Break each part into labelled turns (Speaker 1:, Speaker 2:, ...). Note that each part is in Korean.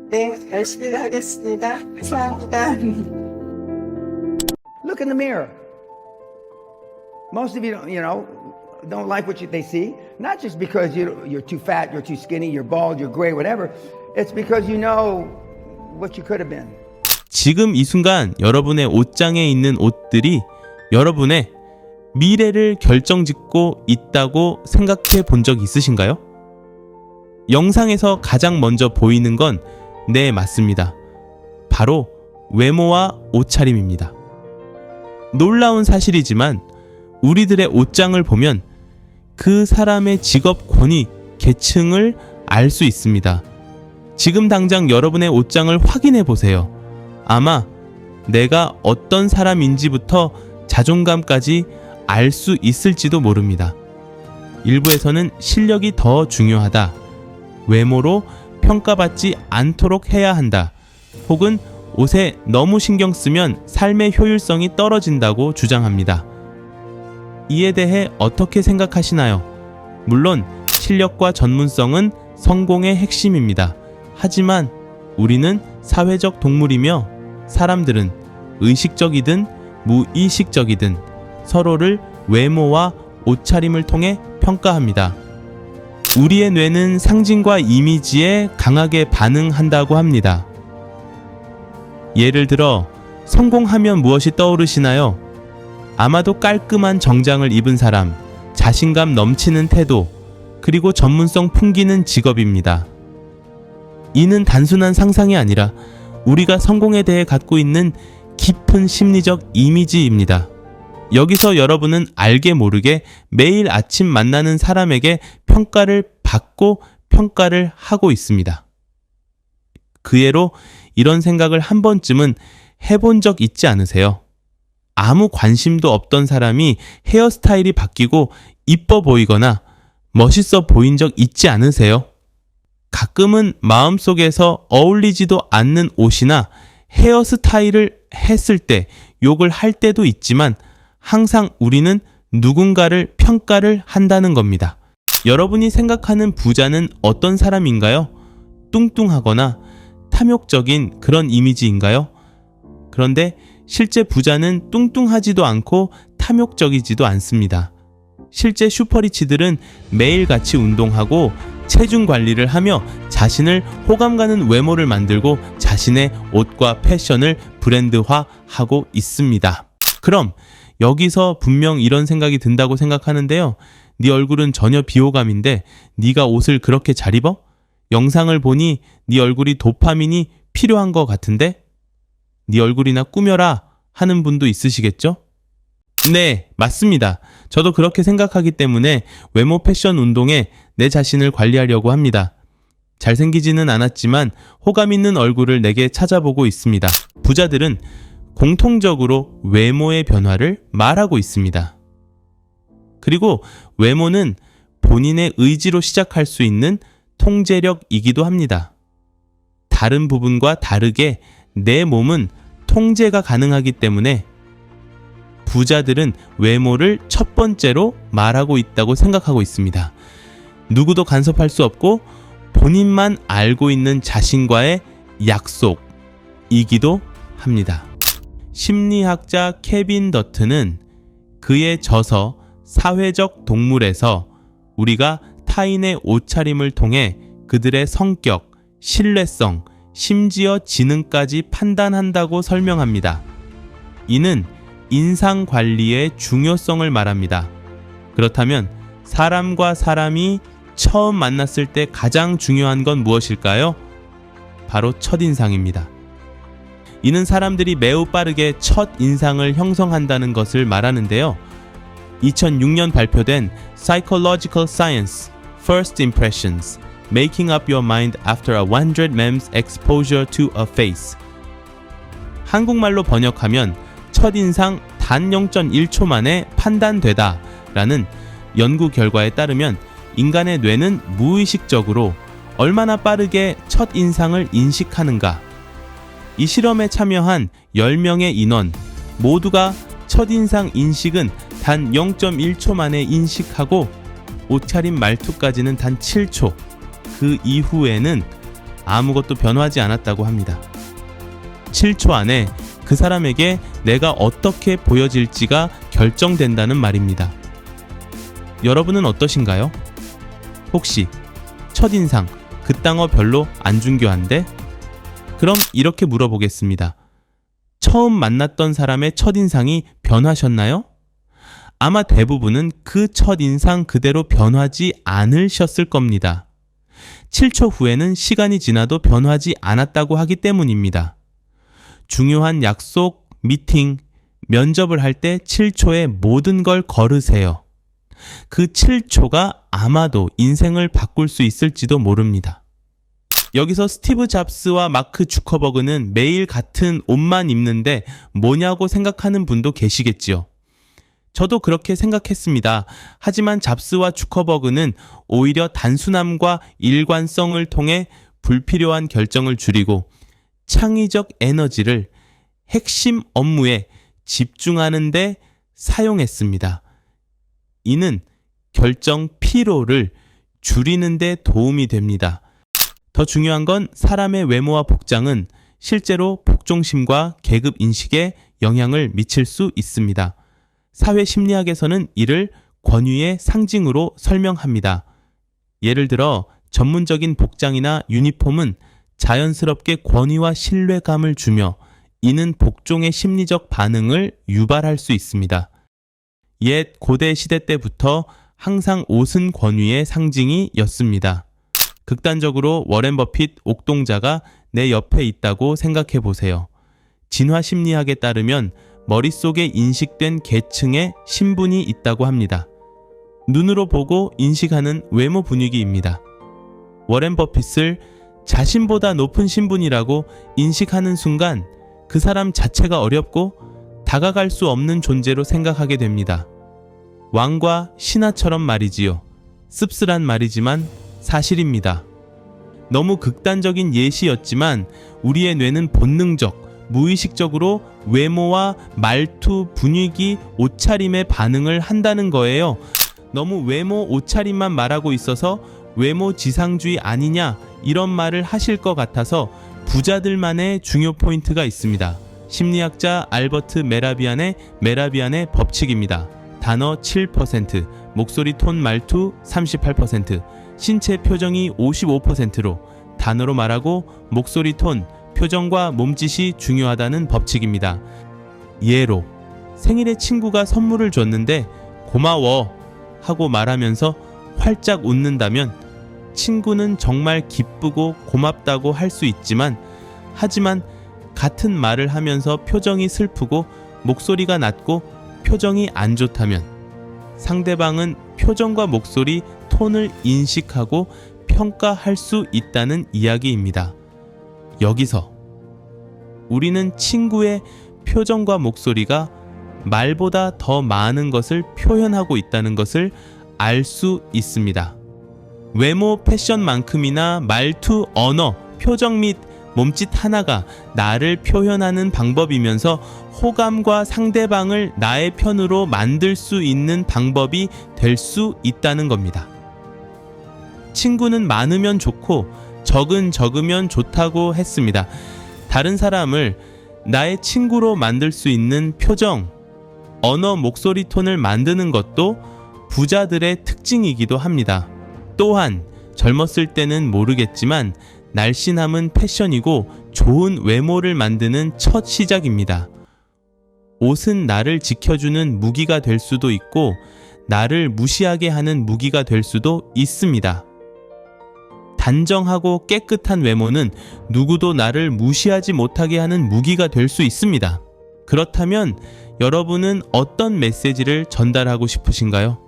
Speaker 1: 네, 열심히 하겠습니다. 감사합니다.
Speaker 2: Look in the mirror. Most of you, don't like what they see. Not just because you're too fat, you're too skinny, you're bald, you're gray, whatever. It's because you know what you could have been.
Speaker 3: 지금 이 순간 여러분의 옷장에 있는 옷들이 여러분의 미래를 결정짓고 있다고 생각해 본 적 있으신가요? 영상에서 가장 먼저 보이는 건 네, 맞습니다. 바로 외모와 옷차림입니다. 놀라운 사실이지만 우리들의 옷장을 보면 그 사람의 직업, 권위, 계층을 알 수 있습니다. 지금 당장 여러분의 옷장을 확인해 보세요. 아마 내가 어떤 사람인지부터 자존감까지 알 수 있을지도 모릅니다. 일부에서는 실력이 더 중요하다, 외모로 평가받지 않도록 해야 한다, 혹은 옷에 너무 신경 쓰면 삶의 효율성이 떨어진다고 주장합니다. 이에 대해 어떻게 생각하시나요? 물론 실력과 전문성은 성공의 핵심입니다. 하지만 우리는 사회적 동물이며 사람들은 의식적이든 무의식적이든 서로를 외모와 옷차림을 통해 평가합니다. 우리의 뇌는 상징과 이미지에 강하게 반응한다고 합니다. 예를 들어 성공하면 무엇이 떠오르시나요? 아마도 깔끔한 정장을 입은 사람, 자신감 넘치는 태도, 그리고 전문성 풍기는 직업입니다. 이는 단순한 상상이 아니라 우리가 성공에 대해 갖고 있는 깊은 심리적 이미지입니다. 여기서 여러분은 알게 모르게 매일 아침 만나는 사람에게 평가를 받고 평가를 하고 있습니다. 그 예로 이런 생각을 한 번쯤은 해본 적 있지 않으세요? 아무 관심도 없던 사람이 헤어스타일이 바뀌고 이뻐 보이거나 멋있어 보인 적 있지 않으세요? 가끔은 마음속에서 어울리지도 않는 옷이나 헤어스타일을 했을 때 욕을 할 때도 있지만 항상 우리는 누군가를 평가를 한다는 겁니다. 여러분이 생각하는 부자는 어떤 사람인가요? 뚱뚱하거나 탐욕적인 그런 이미지인가요? 그런데 실제 부자는 뚱뚱하지도 않고 탐욕적이지도 않습니다. 실제 슈퍼리치들은 매일같이 운동하고 체중 관리를 하며 자신을 호감 가는 외모를 만들고 자신의 옷과 패션을 브랜드화하고 있습니다. 그럼 여기서 분명 이런 생각이 든다고 생각하는데요. 네 얼굴은 전혀 비호감인데 네가 옷을 그렇게 잘 입어? 영상을 보니 네 얼굴이 도파민이 필요한 것 같은데? 네 얼굴이나 꾸며라 하는 분도 있으시겠죠? 네, 맞습니다. 저도 그렇게 생각하기 때문에 외모 패션 운동에 내 자신을 관리하려고 합니다. 잘생기지는 않았지만 호감 있는 얼굴을 내게 찾아보고 있습니다. 부자들은 공통적으로 외모의 변화를 말하고 있습니다. 그리고 외모는 본인의 의지로 시작할 수 있는 통제력이기도 합니다. 다른 부분과 다르게 내 몸은 통제가 가능하기 때문에 부자들은 외모를 첫 번째로 말하고 있다고 생각하고 있습니다. 누구도 간섭할 수 없고 본인만 알고 있는 자신과의 약속이기도 합니다. 심리학자 케빈 더튼은 그의 저서 사회적 동물에서 우리가 타인의 옷차림을 통해 그들의 성격, 신뢰성, 심지어 지능까지 판단한다고 설명합니다. 이는 인상 관리의 중요성을 말합니다. 그렇다면 사람과 사람이 처음 만났을 때 가장 중요한 건 무엇일까요? 바로 첫인상입니다. 이는 사람들이 매우 빠르게 첫인상을 형성한다는 것을 말하는데요. 2006년 발표된 Psychological Science First Impressions Making Up Your Mind After a 100 Mems Exposure to a Face, 한국말로 번역하면 첫인상 단 0.1초 만에 판단되다 라는 연구 결과에 따르면 인간의 뇌는 무의식적으로 얼마나 빠르게 첫인상을 인식하는가. 이 실험에 참여한 10명의 인원 모두가 첫인상 인식은 단 0.1초 만에 인식하고 옷차림 말투까지는 단 7초, 그 이후에는 아무것도 변화하지 않았다고 합니다. 7초 안에 그 사람에게 내가 어떻게 보여질지가 결정된다는 말입니다. 여러분은 어떠신가요? 혹시 첫인상 그딴 거 별로 안 중요한데? 그럼 이렇게 물어보겠습니다. 처음 만났던 사람의 첫인상이 변하셨나요? 아마 대부분은 그 첫인상 그대로 변하지 않으셨을 겁니다. 7초 후에는 시간이 지나도 변하지 않았다고 하기 때문입니다. 중요한 약속, 미팅, 면접을 할 때 7초에 모든 걸 걸으세요. 그 7초가 아마도 인생을 바꿀 수 있을지도 모릅니다. 여기서 스티브 잡스와 마크 주커버그는 매일 같은 옷만 입는데 뭐냐고 생각하는 분도 계시겠지요. 저도 그렇게 생각했습니다. 하지만 잡스와 주커버그는 오히려 단순함과 일관성을 통해 불필요한 결정을 줄이고 창의적 에너지를 핵심 업무에 집중하는 데 사용했습니다. 이는 결정 피로를 줄이는 데 도움이 됩니다. 더 중요한 건 사람의 외모와 복장은 실제로 복종심과 계급 인식에 영향을 미칠 수 있습니다. 사회 심리학에서는 이를 권위의 상징으로 설명합니다. 예를 들어 전문적인 복장이나 유니폼은 자연스럽게 권위와 신뢰감을 주며 이는 복종의 심리적 반응을 유발할 수 있습니다. 옛 고대 시대 때부터 항상 옷은 권위의 상징이었습니다. 극단적으로 워렌 버핏 옥동자가 내 옆에 있다고 생각해 보세요. 진화 심리학에 따르면 머릿속에 인식된 계층의 신분이 있다고 합니다. 눈으로 보고 인식하는 외모 분위기입니다. 워렌 버핏을 자신보다 높은 신분이라고 인식하는 순간 그 사람 자체가 어렵고 다가갈 수 없는 존재로 생각하게 됩니다. 왕과 신하처럼 말이지요. 씁쓸한 말이지만 사실입니다. 너무 극단적인 예시였지만 우리의 뇌는 본능적, 무의식적으로 외모와 말투, 분위기, 옷차림에 반응을 한다는 거예요. 너무 외모, 옷차림만 말하고 있어서 외모 지상주의 아니냐 이런 말을 하실 것 같아서 부자들만의 중요 포인트가 있습니다. 심리학자 알버트 메라비안의 법칙입니다. 단어 7%, 목소리 톤 말투 38%, 신체 표정이 55%로 단어로 말하고 목소리 톤, 표정과 몸짓이 중요하다는 법칙입니다. 예로 생일에 친구가 선물을 줬는데 고마워 하고 말하면서 활짝 웃는다면 친구는 정말 기쁘고 고맙다고 할 수 있지만 하지만 같은 말을 하면서 표정이 슬프고 목소리가 낮고 표정이 안 좋다면 상대방은 표정과 목소리, 톤을 인식하고 평가할 수 있다는 이야기입니다. 여기서 우리는 친구의 표정과 목소리가 말보다 더 많은 것을 표현하고 있다는 것을 알 수 있습니다. 외모, 패션만큼이나 말투, 언어, 표정 및 몸짓 하나가 나를 표현하는 방법이면서 호감과 상대방을 나의 편으로 만들 수 있는 방법이 될 수 있다는 겁니다. 친구는 많으면 좋고 적으면 좋다고 했습니다. 다른 사람을 나의 친구로 만들 수 있는 표정, 언어, 목소리 톤을 만드는 것도 부자들의 특징이기도 합니다. 또한 젊었을 때는 모르겠지만 날씬함은 패션이고 좋은 외모를 만드는 첫 시작입니다. 옷은 나를 지켜주는 무기가 될 수도 있고 나를 무시하게 하는 무기가 될 수도 있습니다. 단정하고 깨끗한 외모는 누구도 나를 무시하지 못하게 하는 무기가 될 수 있습니다. 그렇다면 여러분은 어떤 메시지를 전달하고 싶으신가요?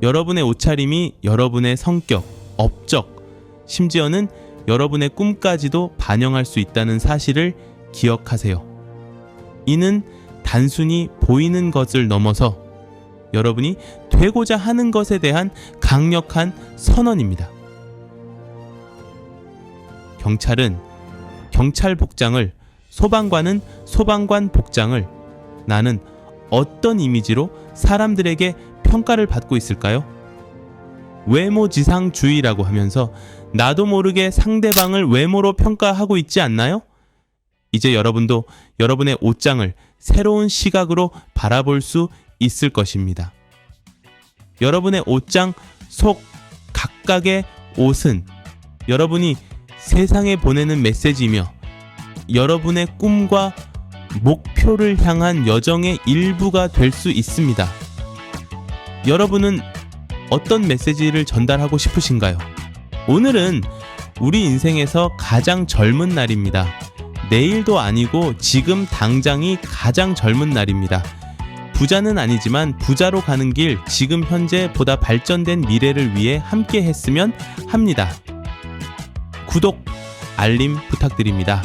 Speaker 3: 여러분의 옷차림이 여러분의 성격, 업적, 심지어는 여러분의 꿈까지도 반영할 수 있다는 사실을 기억하세요. 이는 단순히 보이는 것을 넘어서 여러분이 되고자 하는 것에 대한 강력한 선언입니다. 경찰은 경찰 복장을, 소방관은 소방관 복장을, 나는 어떤 이미지로 사람들에게 평가를 받고 있을까요? 외모지상주의라고 하면서 나도 모르게 상대방을 외모로 평가하고 있지 않나요? 이제 여러분도 여러분의 옷장을 새로운 시각으로 바라볼 수 있을 것입니다. 여러분의 옷장 속 각각의 옷은 여러분이 세상에 보내는 메시지이며 여러분의 꿈과 목표를 향한 여정의 일부가 될 수 있습니다. 여러분은 어떤 메시지를 전달하고 싶으신가요? 오늘은 우리 인생에서 가장 젊은 날입니다. 내일도 아니고 지금 당장이 가장 젊은 날입니다. 부자는 아니지만 부자로 가는 길 지금 현재 보다 발전된 미래를 위해 함께 했으면 합니다. 구독, 알림 부탁드립니다.